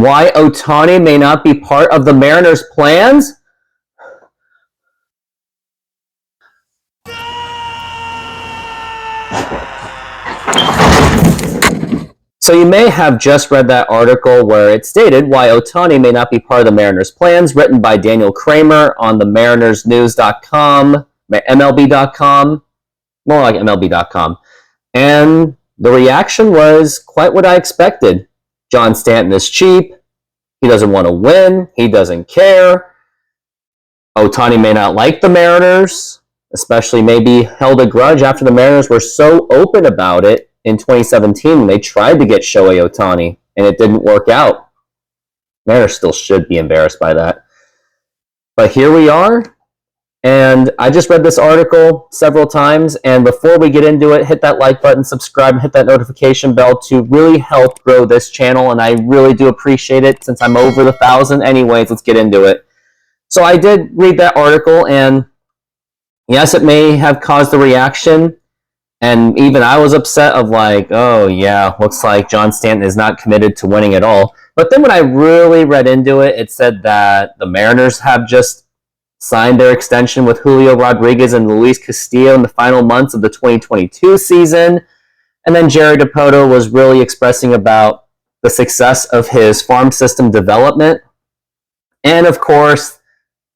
Why Ohtani may not be part of the Mariners' plans? So you may have just read that article where it stated why Ohtani may not be part of the Mariners' plans, written by Daniel Kramer on the MarinersNews.com, MLB.com, more like MLB.com. And the reaction was quite what I expected. John Stanton is cheap. He doesn't want to win. He doesn't care. Ohtani may not like the Mariners, especially maybe held a grudge after the Mariners were so open about it in 2017 when they tried to get Shohei Ohtani, and it didn't work out. Mariners still should be embarrassed by that. But here we are, and I just read this article several times, and before we get into it, hit that like button, subscribe, and hit that notification bell to really help grow this channel, and I really do appreciate it since I'm over the 1,000. Anyways, let's get into it. So I did read that article, and yes, it may have caused a reaction, and even I was upset of like, oh yeah, looks like John Stanton is not committed to winning at all. But then when I really read into it, it said that the Mariners have just signed their extension with Julio Rodriguez and Luis Castillo in the final months of the 2022 season. And then Jerry Dipoto was really expressing about the success of his farm system development. And of course,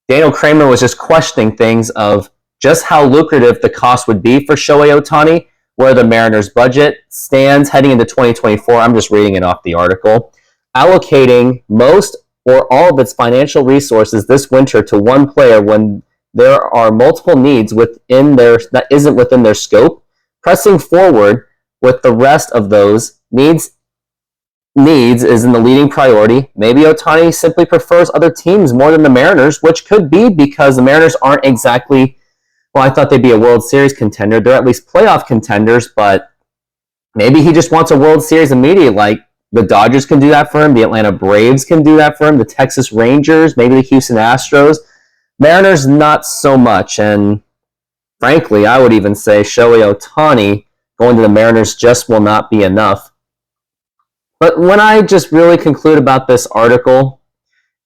Daniel Kramer was just questioning things of just how lucrative the cost would be for Shohei Ohtani, where the Mariners' budget stands heading into 2024. I'm just reading it off the article. Allocating most or all of its financial resources this winter to one player when there are multiple needs within that isn't within their scope, pressing forward with the rest of those needs is in the leading priority. Maybe Ohtani simply prefers other teams more than the Mariners, which could be because the Mariners aren't exactly, well, I thought they'd be a World Series contender. They're at least playoff contenders, but maybe he just wants a World Series immediate. Like the Dodgers can do that for him. The Atlanta Braves can do that for him. The Texas Rangers, maybe the Houston Astros. Mariners, not so much. And frankly, I would even say Shohei Ohtani going to the Mariners just will not be enough. But when I just really conclude about this article,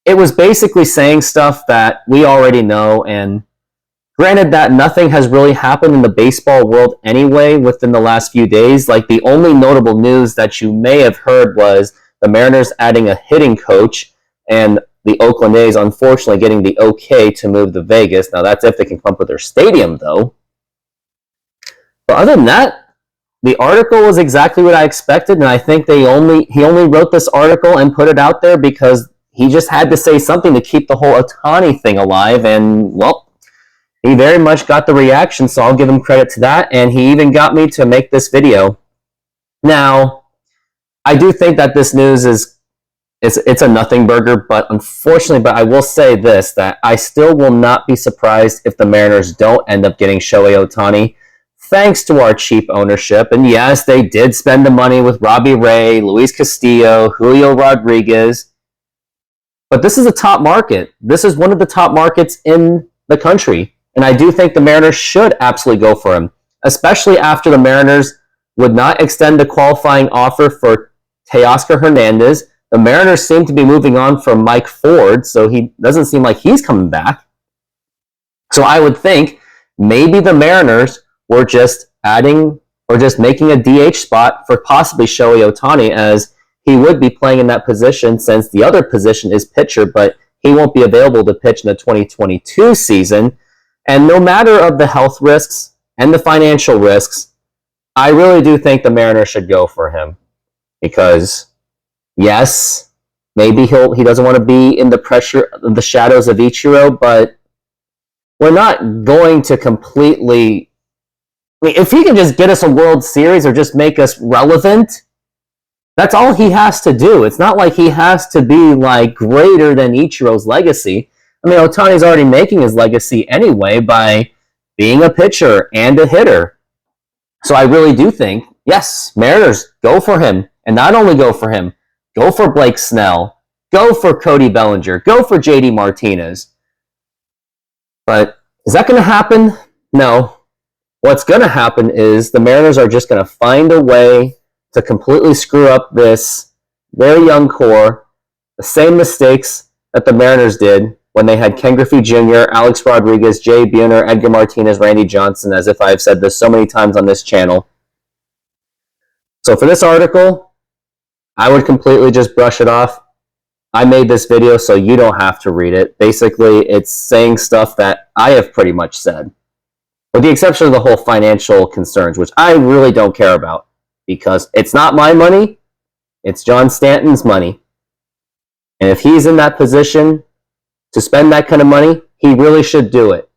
it was basically saying stuff that we already know, and granted that nothing has really happened in the baseball world anyway within the last few days. Like the only notable news that you may have heard was the Mariners adding a hitting coach and the Oakland A's unfortunately getting the okay to move to Vegas. Now that's if they can come up with their stadium though. But other than that, the article was exactly what I expected, and I think he only wrote this article and put it out there because he just had to say something to keep the whole Ohtani thing alive, and well, he very much got the reaction, so I'll give him credit to that, and he even got me to make this video. Now, I do think that this news it's a nothing burger, but unfortunately, I will say this, that I still will not be surprised if the Mariners don't end up getting Shohei Ohtani, thanks to our cheap ownership. And yes, they did spend the money with Robbie Ray, Luis Castillo, Julio Rodriguez, but this is a top market. This is one of the top markets in the country. And I do think the Mariners should absolutely go for him, especially after the Mariners would not extend the qualifying offer for Teoscar Hernandez. The Mariners seem to be moving on from Mike Ford, so he doesn't seem like he's coming back. So I would think maybe the Mariners were just adding or just making a DH spot for possibly Shohei Ohtani, as he would be playing in that position since the other position is pitcher, but he won't be available to pitch in the 2022 season. And no matter of the health risks and the financial risks, I really do think the Mariners should go for him. Because, yes, maybe he doesn't want to be in the pressure, the shadows of Ichiro, but we're not going to completely... I mean, if he can just get us a World Series or just make us relevant, that's all he has to do. It's not like he has to be like greater than Ichiro's legacy. I mean, Ohtani's already making his legacy anyway by being a pitcher and a hitter. So I really do think, yes, Mariners, go for him. And not only go for him, go for Blake Snell, go for Cody Bellinger, go for JD Martinez. But is that going to happen? No. What's going to happen is the Mariners are just going to find a way to completely screw up this very young core The same mistakes that the Mariners did when they had Ken Griffey Jr., Alex Rodriguez, Jay Buhner, Edgar Martinez, Randy Johnson, as if I've said this so many times on this channel. So for this article, I would completely just brush it off. I made this video so you don't have to read it. Basically, it's saying stuff that I have pretty much said, with the exception of the whole financial concerns, which I really don't care about, because it's not my money, it's John Stanton's money. And if he's in that position to spend that kind of money, he really should do it.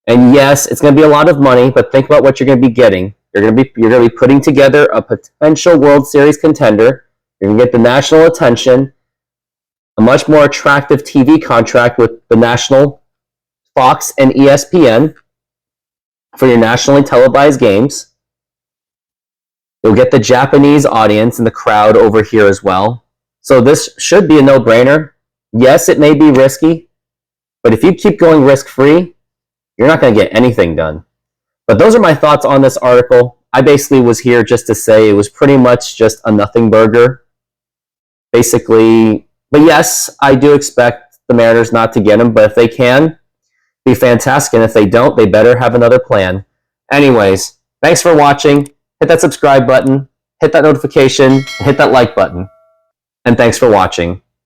And yes, it's going to be a lot of money, but think about what you're going to be getting. You're going to be putting together a potential World Series contender. You're going to get the national attention, a much more attractive TV contract with the national Fox and ESPN for your nationally televised games. You'll get the Japanese audience and the crowd over here as well. So this should be a no-brainer. Yes, it may be risky, but if you keep going risk-free, you're not going to get anything done. But those are my thoughts on this article. I basically was here just to say it was pretty much just a nothing burger. Basically, but yes, I do expect the Mariners not to get him, but if they can, be fantastic. And if they don't, they better have another plan. Anyways, thanks for watching. Hit that subscribe button, hit that notification, hit that like button. And thanks for watching.